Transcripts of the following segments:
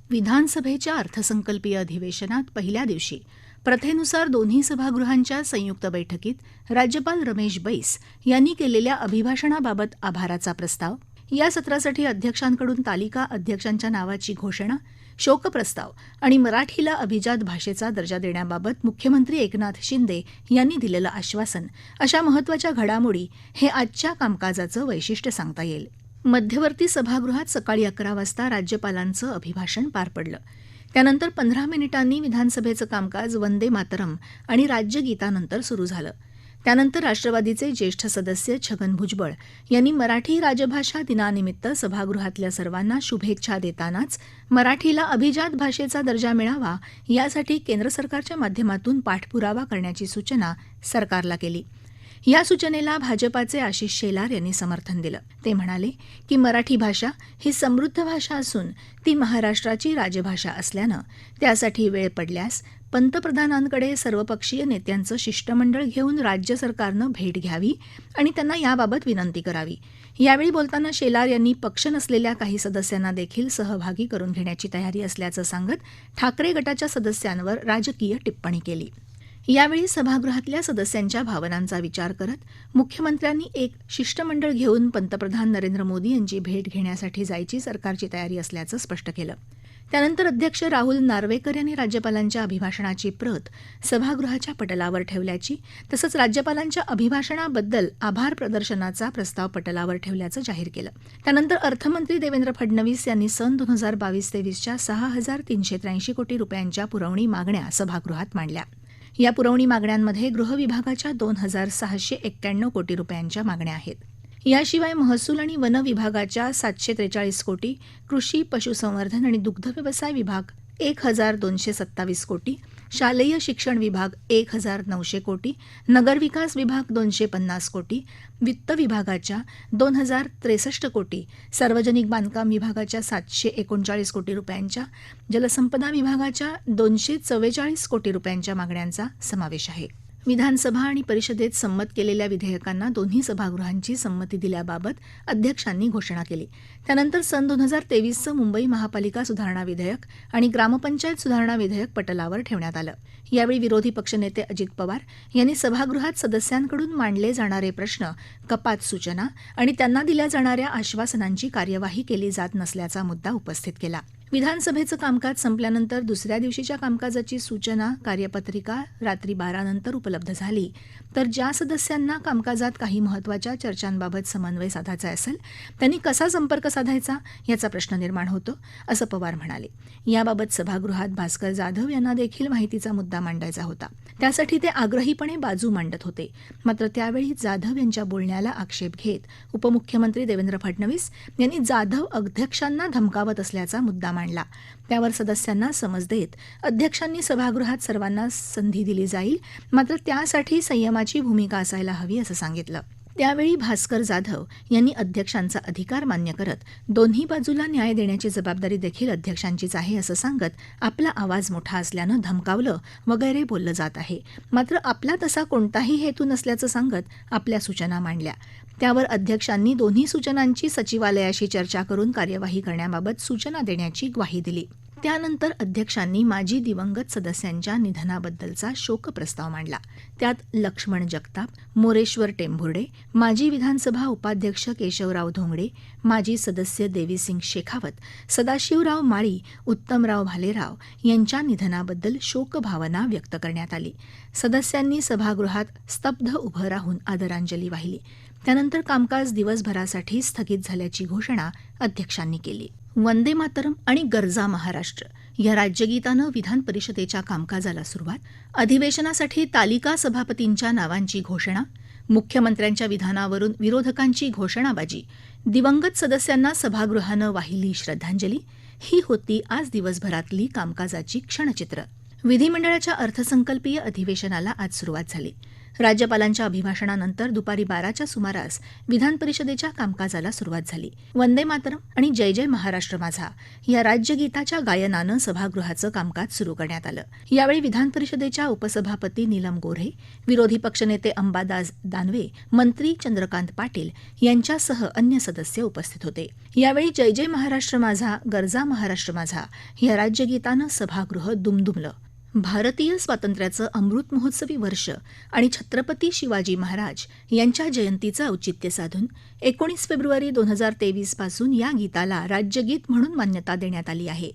विधानसभेच्या अर्थसंकल्पीय अधिवेशनात पहिल्या दिवशी प्रथेनुसार दोन्ही सभागृहांच्या संयुक्त बैठकीत राज्यपाल रमेश बैस यांनी केलेल्या अभिभाषणाबाबत आभाराचा प्रस्ताव, या सत्रासाठी अध्यक्षांकडून तालिका अध्यक्षांच्या नावाची घोषणा, शोकप्रस्ताव आणि मराठीला अभिजात भाषेचा दर्जा देण्याबाबत मुख्यमंत्री एकनाथ शिंदे यांनी दिलेलं आश्वासन अशा महत्त्वाच्या घडामोडी हे आजच्या कामकाजाचं वैशिष्ट्य सांगता येईल. मध्यवर्ती सभागृहात सकाळी 11 वाजता राज्यपालांचं अभिभाषण पार पडलं. त्यानंतर 15 मिनिटांनी विधानसभेचं कामकाज वंदे मातरम आणि राज्यगीतानंतर सुरू झालं. त्यानंतर राष्ट्रवादीचे ज्येष्ठ सदस्य छगन भुजबळ यांनी मराठी राजभाषा दिनानिमित्त सभागृहातल्या सर्वांना शुभेच्छा देतानाच मराठीला अभिजात भाषेचा दर्जा मिळावा यासाठी केंद्र सरकारच्या माध्यमातून पाठपुरावा करण्याची सूचना सरकारला केली. या सूचनेला भाजपाचे आशिष शेलार यांनी समर्थन दिलं. ते म्हणाले की मराठी भाषा ही समृद्ध भाषा असून ती महाराष्ट्राची राजभाषा असल्यानं त्यासाठी वेळ पडल्यास पंतप्रधानांकडे सर्वपक्षीय नेत्यांचं शिष्टमंडळ घेऊन राज्य सरकारनं भेट घ्यावी आणि त्यांना याबाबत विनंती करावी. यावेळी बोलताना शेलार यांनी पक्ष नसलेल्या काही सदस्यांना देखील सहभागी करून घेण्याची तयारी असल्याचं सांगत ठाकरे गटाच्या सदस्यांवर राजकीय टिप्पणी केली. यावेळी सभागृहातल्या सदस्यांच्या भावनांचा विचार करत मुख्यमंत्र्यांनी एक शिष्टमंडळ घेऊन पंतप्रधान नरेंद्र मोदी यांची भेट घेण्यासाठी जायची सरकारची तयारी असल्याचं स्पष्ट केलं. त्यानंतर अध्यक्ष राहुल नार्वेकर यांनी राज्यपालांच्या अभिभाषणाची प्रत सभागृहाच्या पटलावर ठेवल्याची, तसंच राज्यपालांच्या अभिभाषणाबद्दल आभार प्रदर्शनाचा प्रस्ताव पटलावर ठेवल्याचं जाहीर केलं. त्यानंतर अर्थमंत्री देवेंद्र फडणवीस यांनी सन 2022-23च्या 6,383 कोटी रुपयांच्या पुरवणी मागण्या सभागृहात मांडल्या. या पुरवणी मागण्यांमध्ये गृहविभागाच्या 2,691 कोटी रुपयांच्या मागण्या आहेत. याशिवाय महसूल आणि वन विभागाच्या 743 कोटी, कृषी, पशुसंवर्धन आणि दुग्धव्यवसाय विभाग 1,227 कोटी, शालेय शिक्षण विभाग 1,900 कोटी, नगरविकास विभाग 250 कोटी, वित्त विभागाच्या 2,063 कोटी, सार्वजनिक बांधकाम विभागाच्या 739 कोटी रुपयांच्या, जलसंपदा विभागाच्या 244 कोटी रुपयांच्या मागण्यांचा समावेश आहे. विधानसभा आणि परिषदेत संमत केलेल्या विधेयकांना दोन्ही सभागृहांची संमती दिल्याबाबत अध्यक्षांनी घोषणा केली. त्यानंतर सन 2023चं मुंबई महापालिका सुधारणा विधेयक आणि ग्रामपंचायत सुधारणा विधेयक पटलावर ठेवण्यात आलं. यावेळी विरोधी पक्षनेते अजित पवार यांनी सभागृहात सदस्यांकडून मांडले जाणारे प्रश्न, कपात सूचना आणि त्यांना दिल्या जाणाऱ्या आश्वासनांची कार्यवाही केली जात नसल्याचा मुद्दा उपस्थित केला. विधानसभेचं कामकाज संपल्यानंतर दुसऱ्या दिवशीच्या कामकाजाची सूचना, कार्यपत्रिका रात्री 12 नंतर उपलब्ध झाली, तर ज्या सदस्यांना कामकाजात काही महत्त्वाच्या चर्चांबाबत समन्वय साधायचा असेल त्यांनी कसा संपर्क साधायचा याचा प्रश्न निर्माण होतो, असं पवार म्हणाले. याबाबत सभागृहात भास्कर जाधव यांना देखील माहितीचा मुद्दा मांडायचा होता. त्यासाठी ते आग्रहीपणे बाजू मांडत होते. मात्र त्यावेळी जाधव यांच्या बोलण्याला आक्षेप घेत उपमुख्यमंत्री देवेंद्र फडणवीस यांनी जाधव अध्यक्षांना धमकावत असल्याचा मुद्दा मांडला. त्यावर सदस्यांना समज देत अध्यक्षांनी सभागृहात सर्वांना संधी दिली जाईल, मात्र त्यासाठी संयमाची भूमिका असायला हवी असं सांगितलं. त्यावेळी भास्कर जाधव यांनी अध्यक्षांचा अधिकार मान्य करत दोन्ही बाजूला न्याय देण्याची जबाबदारी देखील अध्यक्षांचीच आहे असं सांगत आपला आवाज मोठा असल्यानं धमकावलं वगैरे बोललं जात आहे, मात्र आपला तसा कोणताही हेतू नसल्याचं सांगत आपल्या सूचना मांडल्या. त्यावर अध्यक्षांनी दोन्ही सूचनांची सचिवालयाशी चर्चा करून कार्यवाही करण्याबाबत सूचना देण्याची ग्वाही दिली. त्यानंतर अध्यक्षांनी माजी दिवंगत सदस्यांच्या निधनाबद्दलचा शोकप्रस्ताव मांडला. त्यात लक्ष्मण जगताप, मोरेश्वर टेंभुर्डे, माजी विधानसभा उपाध्यक्ष केशवराव धोंगडे, माजी सदस्य देवीसिंग शेखावत, सदाशिवराव माळी, उत्तमराव भालेराव यांच्या निधनाबद्दल शोकभावना व्यक्त करण्यात आली. सदस्यांनी सभागृहात स्तब्ध उभं राहून आदरांजली वाहिली. त्यानंतर कामकाज दिवसभरासाठी स्थगित झाल्याची घोषणा अध्यक्षांनी केली. वंदे मातरम आणि गरजा महाराष्ट्र या राज्यगीतानं विधान परिषदेच्या कामकाजाला सुरुवात, अधिवेशनासाठी तालिका सभापतींच्या नावांची घोषणा, मुख्यमंत्र्यांच्या विधानावरून विरोधकांची घोषणाबाजी, दिवंगत सदस्यांना सभागृहानं वाहिली श्रद्धांजली, ही होती आज दिवसभरातली कामकाजाची क्षणचित्र. विधिमंडळाच्या अर्थसंकल्पीय अधिवेशनाला आज सुरुवात झाली. राज्यपालांच्या अभिभाषणानंतर दुपारी 12च्या सुमारास विधान परिषदेच्या कामकाजाला सुरुवात झाली. वंदे मातरम आणि जय जय महाराष्ट्र माझा या राज्यगीताच्या गायनानं सभागृहाचं कामकाज सुरू करण्यात आलं. यावेळी विधान परिषदेच्या उपसभापती नीलम गोऱ्हे, विरोधी पक्षनेते अंबादास दानवे, मंत्री चंद्रकांत पाटील यांच्यासह अन्य सदस्य उपस्थित होते. यावेळी जय जय महाराष्ट्र माझा, गरजा महाराष्ट्र माझा या राज्यगीतानं सभागृह दुमदुमलं. भारतीय स्वातंत्र्याचं अमृत महोत्सवी वर्ष आणि छत्रपती शिवाजी महाराज यांच्या जयंतीचं औचित्य साधून 19 फेब्रुवारी 2023 पासून या गीताला राज्यगीत म्हणून मान्यता देण्यात आली आहे.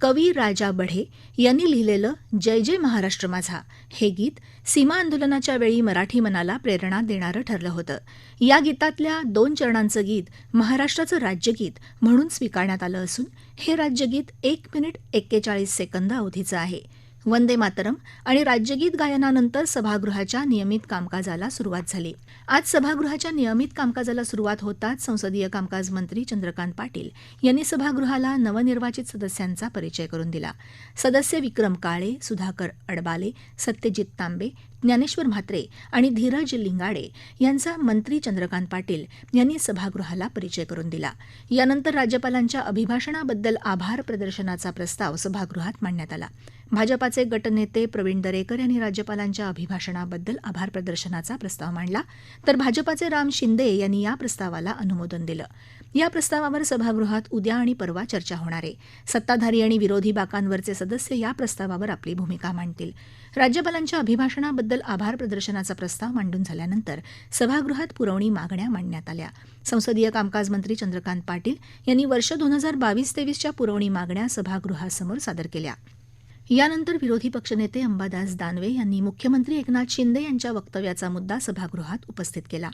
कवी राजा बढे यांनी लिहिलेलं जय जय महाराष्ट्र माझा हे गीत सीमा आंदोलनाच्या वेळी मराठी मनाला प्रेरणा देणारं ठरलं होतं. या गीतातल्या 2 चरणांचं गीत महाराष्ट्राचं राज्यगीत म्हणून स्वीकारण्यात आलं असून हे राज्यगीत 1 मिनिट 41 सेकंद अवधीचं आहे. वंदे मातरम आणि राज्यगीत गायनानंतर सभागृहाच्या नियमित कामकाजाला सुरुवात झाली. आज सभागृहाच्या नियमित कामकाजाला सुरुवात होताच संसदीय कामकाज मंत्री चंद्रकांत पाटील यांनी सभागृहाला नवनिर्वाचित सदस्यांचा परिचय करून दिला. सदस्य विक्रम काळे, सुधाकर अडबाले, सत्यजित तांबे, ज्ञानेश्वर म्हात्रे आणि धीरज लिंगाडे यांचा मंत्री चंद्रकांत पाटील यांनी सभागृहाला परिचय करून दिला. यानंतर राज्यपालांच्या अभिभाषणाबद्दल आभार प्रदर्शनाचा प्रस्ताव सभागृहात मांडण्यात आला. भाजपाचे गटनेते प्रवीण दरेकर यांनी राज्यपालांच्या अभिभाषणाबद्दल आभार प्रदर्शनाचा प्रस्ताव मांडला, तर भाजपाचे राम शिंदे यांनी या प्रस्तावाला अनुमोदन दिलं. या प्रस्तावावर सभागृहात उद्या आणि परवा चर्चा होणार आहे. सत्ताधारी आणि विरोधी बाकांवरचे सदस्य या प्रस्तावावर आपली भूमिका मांडतील. राज्यपालांच्या अभिभाषणाबद्दल आभार प्रदर्शनाचा प्रस्ताव मांडून झाल्यानंतर सभागृहात पुरवणी मागण्या मांडण्यात आल्या. संसदीय कामकाज मंत्री चंद्रकांत पाटील यांनी वर्ष 2022-23च्या पुरवणी मागण्या सभागृहासमोर सादर केल्या. यानंतर विरोधी पक्षनेते अंबादास दानवे यांनी मुख्यमंत्री एकनाथ शिंदे यांच्या वक्तव्याचा मुद्दा सभागृहात उपस्थित केला.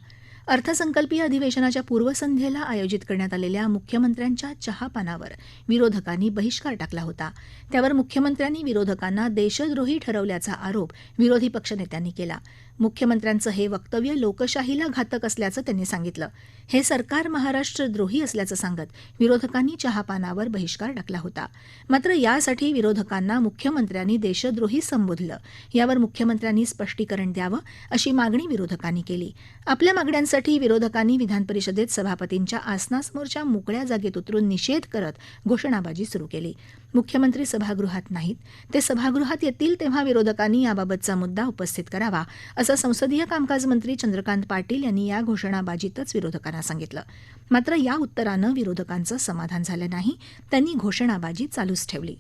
अर्थसंकल्पीय अधिवेशनाच्या पूर्वसंध्येला आयोजित करण्यात आलेल्या मुख्यमंत्र्यांच्या चहापानावर विरोधकांनी बहिष्कार टाकला होता. त्यावर मुख्यमंत्र्यांनी विरोधकांना देशद्रोही ठरवल्याचा आरोप विरोधी पक्षनेत्यांनी केला. मुख्यमंत्र्यांचं हे वक्तव्य लोकशाहीला घातक असल्याचं त्यांनी सांगितलं. हे सरकार महाराष्ट्रद्रोही असल्याचं सांगत विरोधकांनी चहापानावर बहिष्कार टाकला होता. मात्र यासाठी विरोधकांना मुख्यमंत्र्यांनी देशद्रोही संबोधलं. यावर मुख्यमंत्र्यांनी स्पष्टीकरण द्यावं अशी मागणी विरोधकांनी केली. आपल्या मागण्यांसाठी विरोधकांनी विधान परिषदेत सभापतींच्या आसनासमोरच्या मोकळ्या जागेत उतरून निषेध करत घोषणाबाजी सुरू केली. मुख्यमंत्री सभागृहात नाहीत, ते सभागृहात येतील तेव्हा विरोधकांनी याबाबतचा मुद्दा उपस्थित करावा असं संसदीय कामकाज मंत्री चंद्रकांत पाटील यांनी या घोषणाबाजीतच विरोधकांना सांगितलं. मात्र या उत्तरानं विरोधकांचं समाधान झालं नाही. त्यांनी घोषणाबाजी चालूच ठेवली.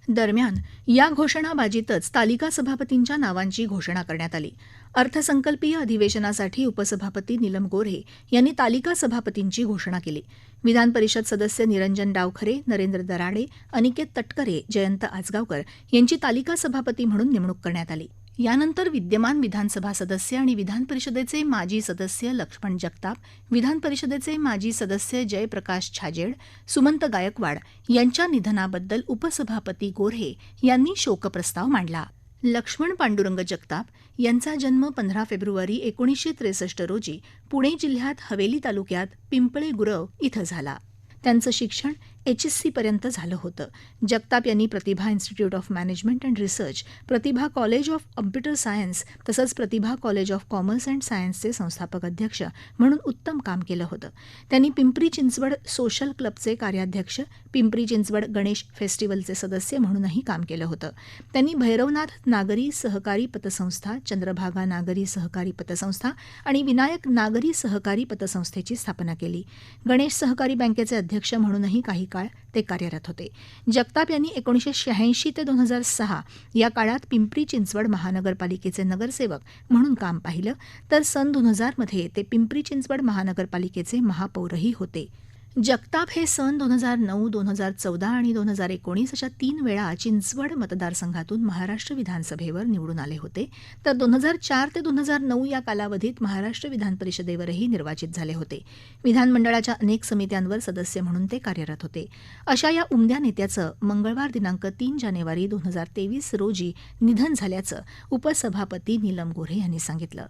दरम्यान या घोषणाबाजीतच तालिका सभापतींच्या नावांची घोषणा करण्यात आली. अर्थसंकल्पीय अधिवेशनासाठी उपसभापती नीलम गोऱ्हे यांनी तालिका सभापतींची घोषणा केली. विधान परिषद सदस्य निरंजन डावखरे, नरेंद्र दराडे, अनिकेत तटकरे, जयंत आजगावकर यांची तालिका सभापती म्हणून नेमणूक करण्यात आली. यानंतर विद्यमान विधानसभा सदस्य आणि विधान परिषदेचे माजी सदस्य लक्ष्मण जगताप, विधान परिषदेचे माजी सदस्य जयप्रकाश छाजेड, सुमंत गायकवाड यांच्या निधनाबद्दल उपसभापती गोऱ्हे यांनी शोकप्रस्ताव मांडला. लक्ष्मण पांडुरंग जगताप यांचा जन्म 15 फेब्रुवारी 1963 रोजी पुणे जिल्ह्यात हवेली तालुक्यात पिंपळे गुरव इथं झाला. त्यांचं शिक्षण HSC पर्यंत झालं होतं. जगताप यांनी Pratibha institute of management and research, Pratibha college of computer science तसंच Pratibha college of commerce and सायन्सचे संस्थापक अध्यक्ष म्हणून उत्तम काम केलं होतं. त्यांनी पिंपरी चिंचवड सोशल क्लबचे कार्याध्यक्ष, पिंपरी चिंचवड गणेश फेस्टिवलचे सदस्य म्हणूनही काम केलं होतं. त्यांनी भैरवनाथ नागरी सहकारी पतसंस्था, चंद्रभागा नागरी सहकारी पतसंस्था आणि विनायक नागरी सहकारी पतसंस्थेची स्थापना केली. गणेश सहकारी बँकेचे अध्यक्ष म्हणूनही काही काळ ते कार्यरत होते. जगताप यांनी 1986 ते 2006 या काळात पिंपरी चिंचवड महानगरपालिकेचे नगरसेवक म्हणून काम पाहिलं, तर सन 2000 मध्ये ते पिंपरी चिंचवड महानगरपालिकेचे महापौरही होते. जगताप हे सन 2009, 2014 आणि 2019 अशा 3 वेळा चिंचवड मतदारसंघातून महाराष्ट्र विधानसभेवर निवडून आले होते, तर 2004 ते 2009 या कालावधीत महाराष्ट्र विधान परिषदेवरही निर्वाचित झाले होते. विधानमंडळाच्या अनेक समित्यांवर सदस्य म्हणून ते कार्यरत होते. अशा या उमद्या नेत्याचं मंगळवार दिनांक 3 जानेवारी 2023 रोजी निधन झाल्याचं उपसभापती नीलम गोऱ्हे यांनी सांगितलं.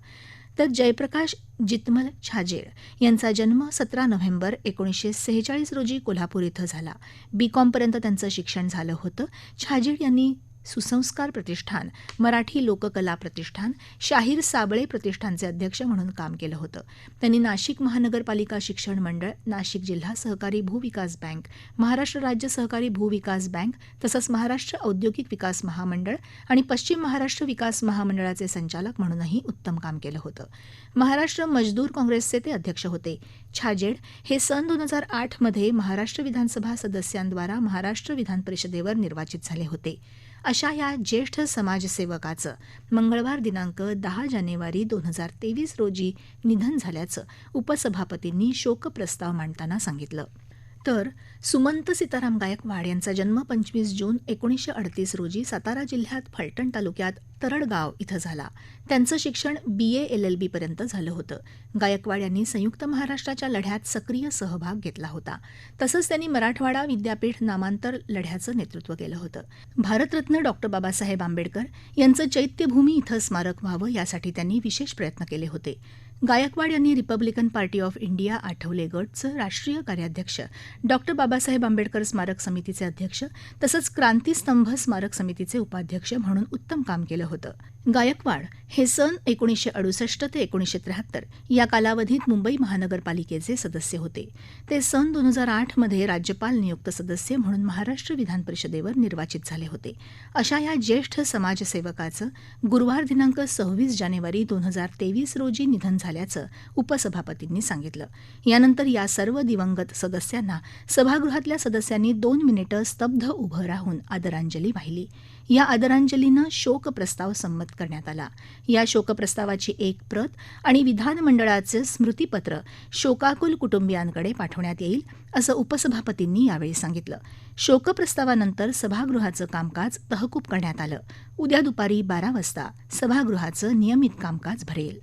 तर जयप्रकाश जितमल छाजेड यांचा जन्म 17 नोव्हेंबर 1946 रोजी कोल्हापूर इथं झाला. BCom पर्यंत त्यांचं शिक्षण झालं होतं. छाजेड यांनी सुसंस्कार प्रतिष्ठान, मराठी लोककला प्रतिष्ठान, शाहीर साबळे प्रतिष्ठानचे अध्यक्ष म्हणून काम केलं होतं. त्यांनी नाशिक महानगरपालिका शिक्षण मंडळ, नाशिक जिल्हा सहकारी भूविकास बँक, महाराष्ट्र राज्य सहकारी भूविकास बँक तसंच महाराष्ट्र औद्योगिक विकास महामंडळ आणि पश्चिम महाराष्ट्र विकास महामंडळाचे संचालक म्हणूनही उत्तम काम केलं होतं. महाराष्ट्र मजदूर काँग्रेसचे ते अध्यक्ष होते. छाजेड हे सन 2008 मध्ये महाराष्ट्र विधानसभा सदस्यांद्वारा महाराष्ट्र विधान परिषदेवर निर्वाचित झाले होते. अशा या ज्येष्ठ समाजसेवकाचं मंगळवार दिनांक 10 जानेवारी 2023 रोजी निधन झाल्याचं उपसभापतींनी शोकप्रस्ताव मांडताना सांगितलं. तर सुमंत सीताराम गायकवाड यांचा जन्म 25 जून 1938 रोजी सातारा जिल्ह्यात फलटण तालुक्यात तरडगाव इथं झाला. त्यांचं शिक्षण BA LLB पर्यंत झालं होतं. गायकवाड यांनी संयुक्त महाराष्ट्राच्या लढ्यात सक्रिय सहभाग घेतला होता. तसंच त्यांनी मराठवाडा विद्यापीठ नामांतर लढ्याचं नेतृत्व केलं होतं. भारतरत्न डॉ. बाबासाहेब आंबेडकर यांचं चैत्यभूमी इथं स्मारक व्हावं यासाठी त्यांनी विशेष प्रयत्न केले होते. गायकवाड यांनी Republican party of India Athawale गटचं राष्ट्रीय कार्याध्यक्ष, डॉ. बाबासाहेब आंबेडकर स्मारक समितीचे अध्यक्ष तसंच क्रांतीस्तंभ स्मारक समितीचे उपाध्यक्ष म्हणून उत्तम काम केलं होतं. गायकवाड हे सन 1968 ते 1973 या कालावधीत मुंबई महानगरपालिकेचे सदस्य होते. ते सन 2008 मध्ये राज्यपाल नियुक्त सदस्य म्हणून महाराष्ट्र विधान परिषदेवर निर्वाचित झाले होते. अशा या ज्येष्ठ समाजसेवकाचं गुरुवार दिनांक 26 जानेवारी 2023 रोजी निधन झाल्याचं उपसभापतींनी सांगितलं. यानंतर या सर्व दिवंगत सदस्यांना सभागृहातल्या सदस्यांनी 2 मिनिटं स्तब्ध उभं राहून आदरांजली वाहिली. या आदरांजलीनं शोकप्रस्ताव संमत करण्यात आला. या शोकप्रस्तावाची एक प्रत आणि विधानमंडळाचं स्मृतिपत्र शोकाकुल कुटुंबियांकडे पाठवण्यात येईल, असं उपसभापतींनी यावेळी सांगितलं. शोकप्रस्तावानंतर सभागृहाचं कामकाज तहकूब करण्यात आलं. उद्या दुपारी 12 वाजता सभागृहाचं नियमित कामकाज भरेल.